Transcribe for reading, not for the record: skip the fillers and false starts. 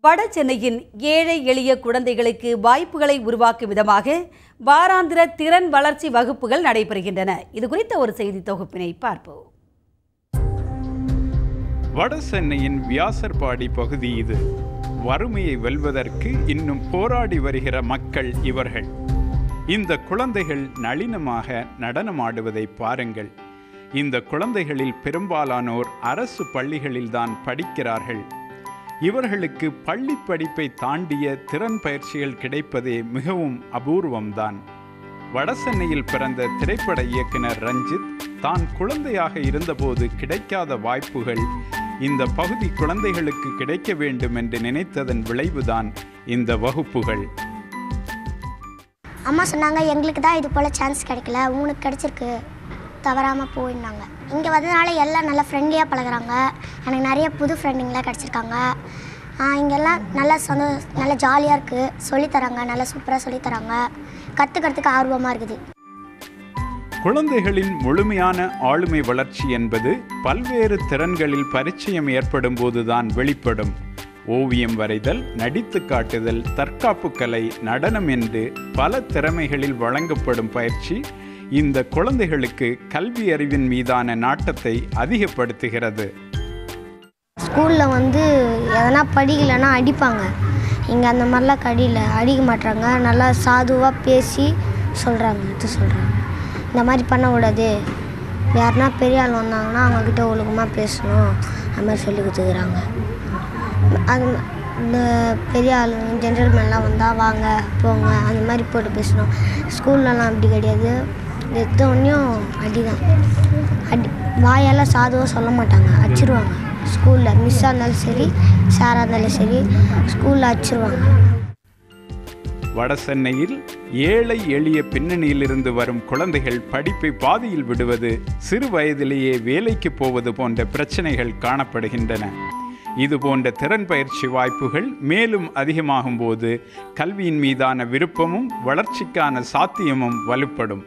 வட சென்னையின் ஏழை எளிய குழந்தைகளுக்கு வாய்ப்புகளை உருவாக்கும் விதமாக வாராந்திர திறன் வளர்ச்சி வகுப்புகள் நடைபெறுகின்றன. இது குறித்த ஒரு செய்தி தொகுப்பினை பார்ப்போம். வட சென்னையின் வியாசர்பாடி பகுதி இது. வறுமையை வெல்வதற்கு இன்னும் போராடி வருகிற மக்கள் இவர்கள். இந்த குழந்தைகள் நளினமாக நடனமாடுவதை பாருங்கள். இந்த குழந்தைகளில் பெரும்பாலானோர் அரசு பள்ளிகளில்தான் படிக்கிறார்கள். இவர்களுக்கு பள்ளி படிப்பை தாண்டிய திறன் பயிற்சிகள் கிடைப்பதே மிகவும் அபூர்வம்தான். வடசென்னையில் பிறந்த திரைப்பட இயக்குனர் ரஞ்சித் தான் குழந்தையாக இருந்தபோது கிடைக்காத வாய்ப்புகள் இந்த பகுதி குழந்தைகளுக்கு கிடைக்க வேண்டும் என்று நினைத்ததன் விளைவுதான் இந்த வகுப்புகள். அம்மா சொன்னாங்க, எங்களுக்கு தான் இது போல் சான்ஸ் கிடைக்கல, உனக்கு கிடைச்சிருக்கு, தவறாமல் போயிடுனாங்க. இங்கே வந்ததுனால எல்லாம் நல்லா ஃப்ரெண்ட்லியாக பழகுறாங்க. எனக்கு நிறைய புது ஃப்ரெண்டுங்களாம் கிடச்சிருக்காங்க. இங்கெல்லாம் நல்லா ஜாலியாக இருக்குது, சொல்லித்தராங்க, நல்லா சூப்பராக சொல்லித்தராங்க, கற்றுக்கிறதுக்கு ஆர்வமாக இருக்குது. குழந்தைகளின் முழுமையான ஆளுமை வளர்ச்சி என்பது பல்வேறு திறன்களில் பரிச்சயம் ஏற்படும் போதுதான் வெளிப்படும். ஓவியம் வரைதல், நடித்து காட்டுதல், தற்காப்பு கலை, நடனம் என்று பல திறமைகளில் வழங்கப்படும் பயிற்சி இந்த குழந்தைகளுக்கு கல்வி அறிவின் மீதான நாட்டத்தை அதிகப்படுத்துகிறது. ஸ்கூலில் எதனா படிக்கலைன்னா அடிப்பாங்க. இங்கே அந்த மாதிரிலாம் அடிக்க மாட்டாங்க. நல்லா சாதுவாக பேசி சொல்கிறாங்க. இந்த மாதிரி பண்ணக்கூடாது, யாருன்னா பெரிய ஆள் வந்தாங்கன்னா அவங்கக்கிட்ட ஒழுக்கமாக பேசணும், அது மாதிரி சொல்லி கொடுத்துக்கிறாங்க. அது இந்த பெரிய ஆள் ஜென்ரல்மேன்லாம் வந்தால் வாங்க போங்க அந்த மாதிரி போட்டு பேசணும். ஸ்கூல்லலாம் அப்படி கிடையாது. எத்தோடனையும் அடிதான். வாயெல்லாம் சாதுவாக சொல்ல மாட்டாங்க, அடிச்சிருவாங்க. ஸ்கூலில் மிஸ்ஸாக இருந்தாலும் சரி, சாராக இருந்தாலும் சரி, ஸ்கூலில் அடிச்சிருவாங்க. வட சென்னையில் ஏழை எளிய பின்னணியிலிருந்து வரும் குழந்தைகள் படிப்பை பாதியில் விடுவது, சிறு வயதிலேயே வேலைக்கு போவது போன்ற பிரச்சனைகள் காணப்படுகின்றன. இது போன்ற திறன் பயிற்சி வாய்ப்புகள் மேலும் அதிகமாகும் போது கல்வியின் மீதான விருப்பமும் வளர்ச்சிக்கான சாத்தியமும் வலுப்படும்.